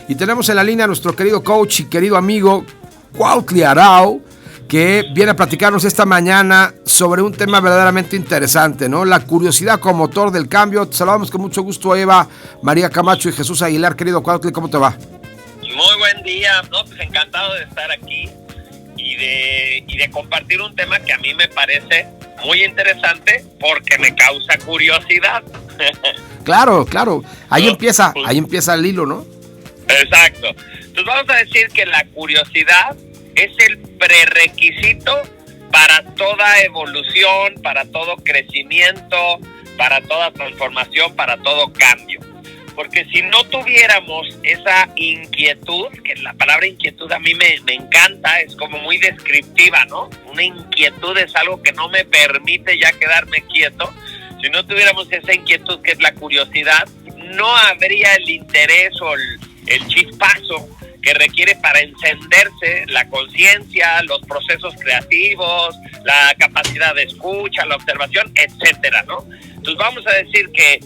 Y tenemos en la línea a nuestro querido coach y querido amigo Cuautli Arau, que viene a platicarnos esta mañana sobre un tema verdaderamente interesante, ¿no? La curiosidad como motor del cambio. Te saludamos con mucho gusto, Eva, María Camacho y Jesús Aguilar. Querido Cuautli, ¿cómo te va? Muy buen día, no, pues encantado de estar aquí y de compartir un tema que a mí me parece muy interesante porque me causa curiosidad. Claro. Ahí empieza el hilo, ¿no? Exacto. Entonces vamos a decir que la curiosidad es el prerequisito para toda evolución, para todo crecimiento, para toda transformación, para todo cambio. Porque si no tuviéramos esa inquietud, que la palabra inquietud a mí me encanta, es como muy descriptiva, ¿no? Una inquietud es algo que no me permite ya quedarme quieto. Si no tuviéramos esa inquietud que es la curiosidad, no habría el interés o el chispazo que requiere para encenderse la conciencia, los procesos creativos, la capacidad de escucha, la observación, etcétera, ¿no? Entonces vamos a decir que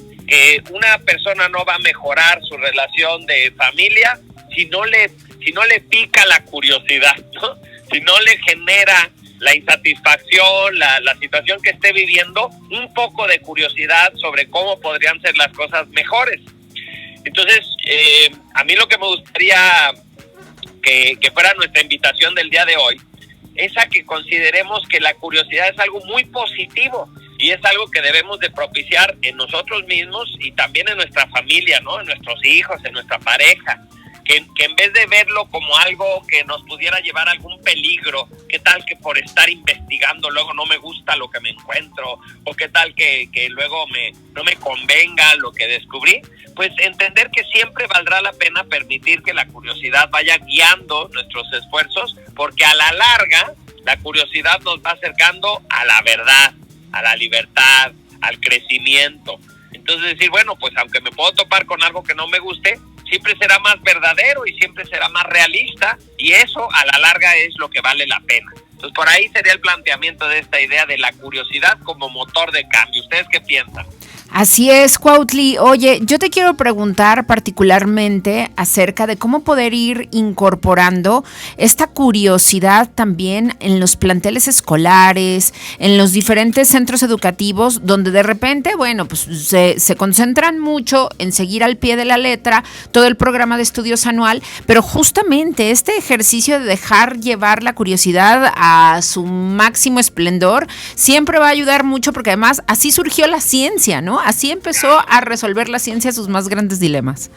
una persona no va a mejorar su relación de familia si no le pica la curiosidad, ¿no? Si no le genera la insatisfacción, la situación que esté viviendo, un poco de curiosidad sobre cómo podrían ser las cosas mejores. Entonces, a mí lo que me gustaría que fuera nuestra invitación del día de hoy es a que consideremos que la curiosidad es algo muy positivo y es algo que debemos de propiciar en nosotros mismos y también en nuestra familia, ¿no? En nuestros hijos, en nuestra pareja. Que en vez de verlo como algo que nos pudiera llevar a algún peligro, ¿qué tal que por estar investigando luego no me gusta lo que me encuentro? ¿O qué tal que luego no me convenga lo que descubrí? Pues entender que siempre valdrá la pena permitir que la curiosidad vaya guiando nuestros esfuerzos, porque a la larga la curiosidad nos va acercando a la verdad, a la libertad, al crecimiento. Entonces decir, bueno, pues aunque me puedo topar con algo que no me guste, siempre será más verdadero y siempre será más realista, y eso a la larga es lo que vale la pena. Entonces por ahí sería el planteamiento de esta idea de la curiosidad como motor de cambio. ¿Ustedes qué piensan? Así es, Cuautli. Oye, yo te quiero preguntar particularmente acerca de cómo poder ir incorporando esta curiosidad también en los planteles escolares, en los diferentes centros educativos, donde de repente, bueno, pues se concentran mucho en seguir al pie de la letra todo el programa de estudios anual, pero justamente este ejercicio de dejar llevar la curiosidad a su máximo esplendor siempre va a ayudar mucho, porque además así surgió la ciencia, ¿no? Así empezó a resolver la ciencia sus más grandes dilemas.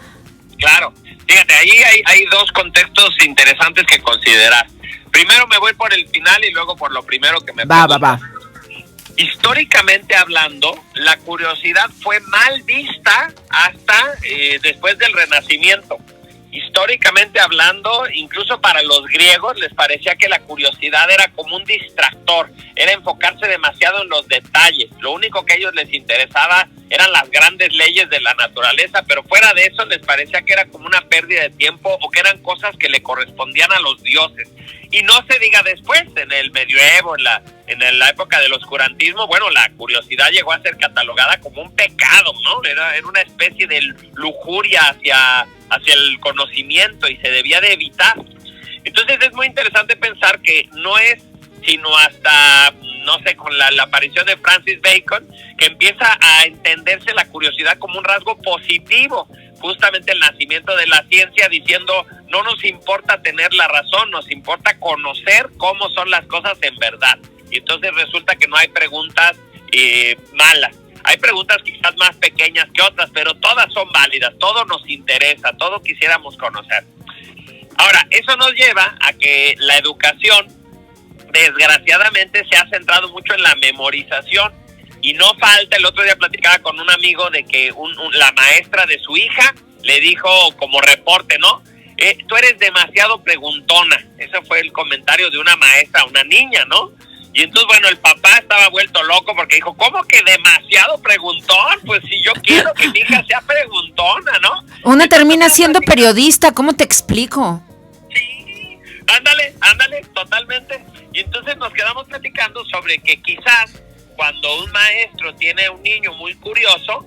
Claro, fíjate, ahí hay dos contextos interesantes que considerar. Primero me voy por el final y luego por lo primero que me preguntas. Va. Históricamente hablando, la curiosidad fue mal vista hasta después del Renacimiento. Históricamente hablando, incluso para los griegos les parecía que la curiosidad era como un distractor, era enfocarse demasiado en los detalles. Lo único que a ellos les interesaba eran las grandes leyes de la naturaleza, pero fuera de eso les parecía que era como una pérdida de tiempo o que eran cosas que le correspondían a los dioses. Y no se diga después, en el medioevo, en la época del oscurantismo, bueno, la curiosidad llegó a ser catalogada como un pecado, ¿no? Era una especie de lujuria hacia el conocimiento y se debía de evitar. Entonces es muy interesante pensar que no es sino hasta, no sé, con la aparición de Francis Bacon, que empieza a entenderse la curiosidad como un rasgo positivo, justamente el nacimiento de la ciencia, diciendo no nos importa tener la razón, nos importa conocer cómo son las cosas en verdad. Y entonces resulta que no hay preguntas malas. Hay preguntas quizás más pequeñas que otras, pero todas son válidas, todo nos interesa, todo quisiéramos conocer. Ahora, eso nos lleva a que la educación, desgraciadamente, se ha centrado mucho en la memorización. Y no falta, el otro día platicaba con un amigo de que la maestra de su hija le dijo como reporte, ¿no? Tú eres demasiado preguntona. Ese fue el comentario de una maestra a una niña, ¿no? Y entonces, bueno, el papá estaba vuelto loco porque dijo, ¿cómo que demasiado preguntón? Pues si yo quiero que mi hija sea preguntona, ¿no? Una termina siendo periodista, ¿cómo te explico? Sí, ándale, totalmente. Y entonces nos quedamos platicando sobre que quizás cuando un maestro tiene un niño muy curioso,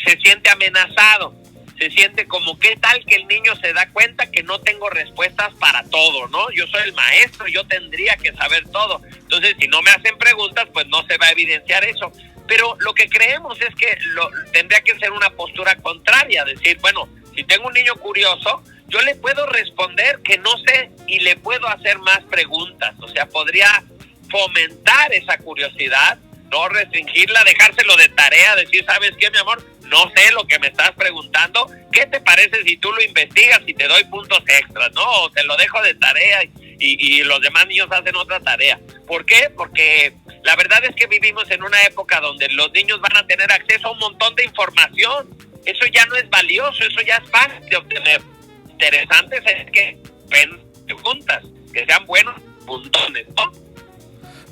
se siente amenazado. se siente como qué tal que el niño se da cuenta que no tengo respuestas para todo, ¿no? Yo soy el maestro, yo tendría que saber todo. Entonces, si no me hacen preguntas, pues no se va a evidenciar eso. Pero lo que creemos es que tendría que ser una postura contraria, decir, bueno, si tengo un niño curioso, yo le puedo responder que no sé y le puedo hacer más preguntas. O sea, podría fomentar esa curiosidad, no restringirla, dejárselo de tarea, decir, ¿sabes qué, mi amor? No sé lo que me estás preguntando. ¿Qué te parece si tú lo investigas y te doy puntos extras, no? O te lo dejo de tarea y los demás niños hacen otra tarea. ¿Por qué? Porque la verdad es que vivimos en una época donde los niños van a tener acceso a un montón de información. Eso ya no es valioso, eso ya es fácil de obtener. Interesante es que preguntas, que sean buenos puntones, ¿no?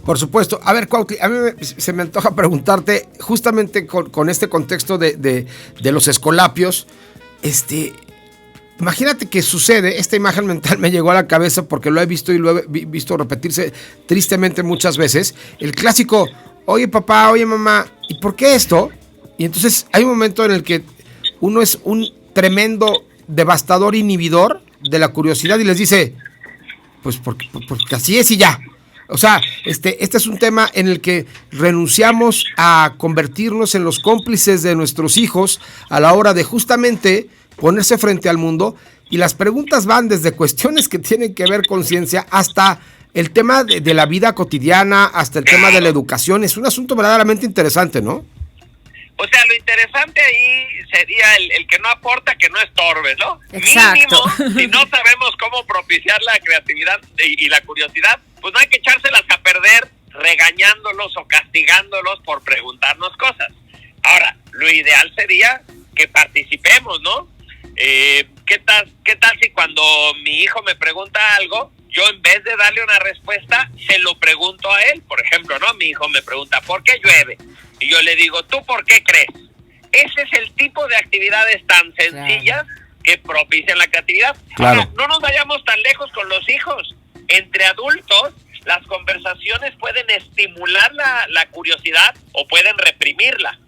Por supuesto. A ver, Cuautli, a mí se me antoja preguntarte, justamente con este contexto de los escolapios, imagínate que sucede, esta imagen mental me llegó a la cabeza porque lo he visto y lo he visto repetirse tristemente muchas veces, el clásico, oye papá, oye mamá, ¿y por qué esto? Y entonces hay un momento en el que uno es un tremendo devastador inhibidor de la curiosidad y les dice, pues porque así es y ya. O sea, este es un tema en el que renunciamos a convertirnos en los cómplices de nuestros hijos a la hora de justamente ponerse frente al mundo, y las preguntas van desde cuestiones que tienen que ver con ciencia hasta el tema de la vida cotidiana, hasta el tema de la educación. Es un asunto verdaderamente interesante, ¿no? O sea, lo interesante ahí sería el que no aporta, que no estorbe, ¿no? Exacto. Mínimo, si no sabemos cómo propiciar la creatividad y la curiosidad, pues no hay que echárselas a perder regañándolos o castigándolos por preguntarnos cosas. Ahora, lo ideal sería que participemos, ¿no? ¿Qué tal si cuando mi hijo me pregunta algo, yo en vez de darle una respuesta, se lo pregunto a él? Por ejemplo, ¿no? Mi hijo me pregunta, ¿por qué llueve? Y yo le digo, ¿tú por qué crees? Ese es el tipo de actividades tan sencillas que propician la creatividad. Claro. Ahora, no nos vayamos tan lejos con los hijos. Entre adultos, las conversaciones pueden estimular la curiosidad o pueden reprimirla.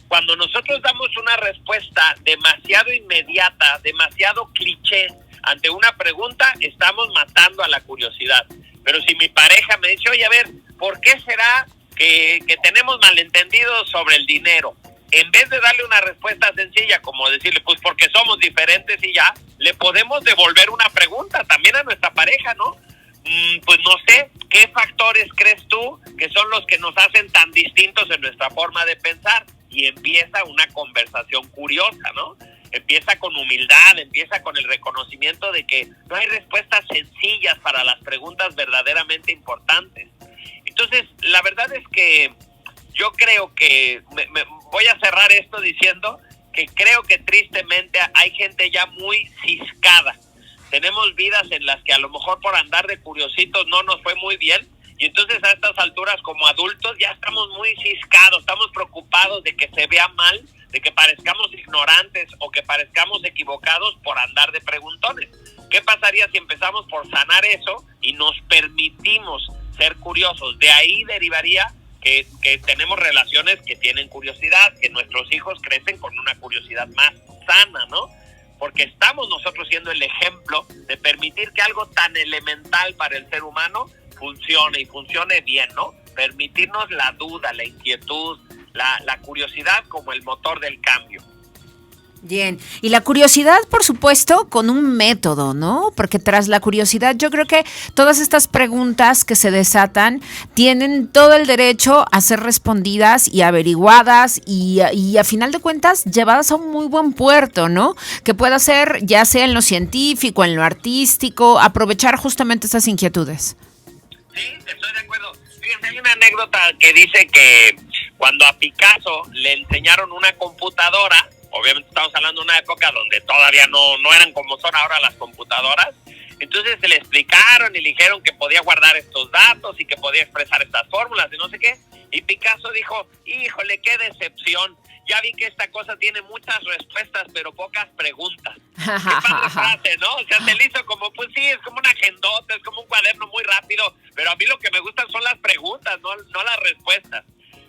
Cuando nosotros damos una respuesta demasiado inmediata, demasiado cliché ante una pregunta, estamos matando a la curiosidad. Pero si mi pareja me dice, oye, a ver, ¿por qué será que tenemos malentendidos sobre el dinero? En vez de darle una respuesta sencilla, como decirle, pues porque somos diferentes y ya, le podemos devolver una pregunta también a nuestra pareja, ¿no? Pues no sé, ¿qué factores crees tú que son los que nos hacen tan distintos en nuestra forma de pensar? Y empieza una conversación curiosa, ¿no? Empieza con humildad, empieza con el reconocimiento de que no hay respuestas sencillas para las preguntas verdaderamente importantes. Entonces, la verdad es que yo creo que voy a cerrar esto diciendo que creo que tristemente hay gente ya muy ciscada. Tenemos vidas en las que a lo mejor por andar de curiositos no nos fue muy bien, y entonces a estas alturas como adultos ya estamos muy ciscados, estamos preocupados de que se vea mal, de que parezcamos ignorantes o que parezcamos equivocados por andar de preguntones. ¿Qué pasaría si empezamos por sanar eso y nos permitimos ser curiosos? De ahí derivaría que tenemos relaciones que tienen curiosidad, que nuestros hijos crecen con una curiosidad más sana, ¿no? Porque estamos nosotros siendo el ejemplo de permitir que algo tan elemental para el ser humano funcione y funcione bien, ¿no? Permitirnos la duda, la inquietud, la curiosidad como el motor del cambio. Bien, y la curiosidad, por supuesto, con un método, ¿no? Porque tras la curiosidad yo creo que todas estas preguntas que se desatan tienen todo el derecho a ser respondidas y averiguadas y a final de cuentas llevadas a un muy buen puerto, ¿no? Que pueda ser ya sea en lo científico, en lo artístico, aprovechar justamente esas inquietudes. Sí, estoy de acuerdo. Fíjense, hay una anécdota que dice que cuando a Picasso le enseñaron una computadora, obviamente estamos hablando de una época donde todavía no eran como son ahora las computadoras, entonces se le explicaron y le dijeron que podía guardar estos datos y que podía expresar estas fórmulas y no sé qué, y Picasso dijo, híjole, qué decepción, ya vi que esta cosa tiene muchas respuestas pero pocas preguntas. Qué padre frase, ¿no? O sea, se le hizo como, pues sí, es como una agendota, es como un cuaderno muy rápido, pero a mí lo que me gustan son las preguntas, no las respuestas.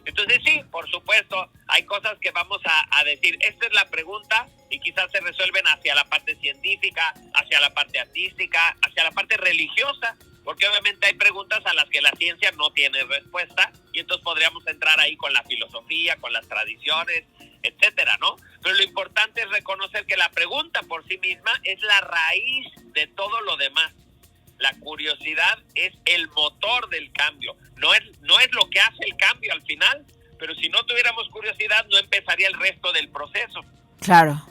Entonces sí, por supuesto, hay cosas que vamos a decir, esta es la pregunta, y quizás se resuelven hacia la parte científica, hacia la parte artística, hacia la parte religiosa, porque obviamente hay preguntas a las que la ciencia no tiene respuesta, y entonces podríamos entrar ahí con la filosofía, con las tradiciones, etcétera, ¿no? Pero lo importante es reconocer que la pregunta por sí misma es la raíz de todo lo demás. La curiosidad es el motor del cambio, no es lo que hace el cambio al final, pero si no tuviéramos curiosidad no empezaría el resto del proceso. Claro.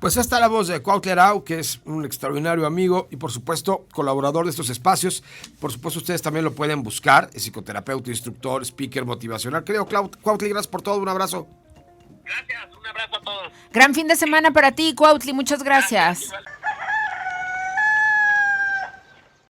Pues está la voz de Cuautli Arau, que es un extraordinario amigo y por supuesto colaborador de estos espacios. Por supuesto ustedes también lo pueden buscar, es psicoterapeuta, instructor, speaker motivacional. Creo, Cuautli, gracias por todo, un abrazo. Gracias, un abrazo a todos. Gran fin de semana para ti, Cuautli, muchas gracias. Gracias.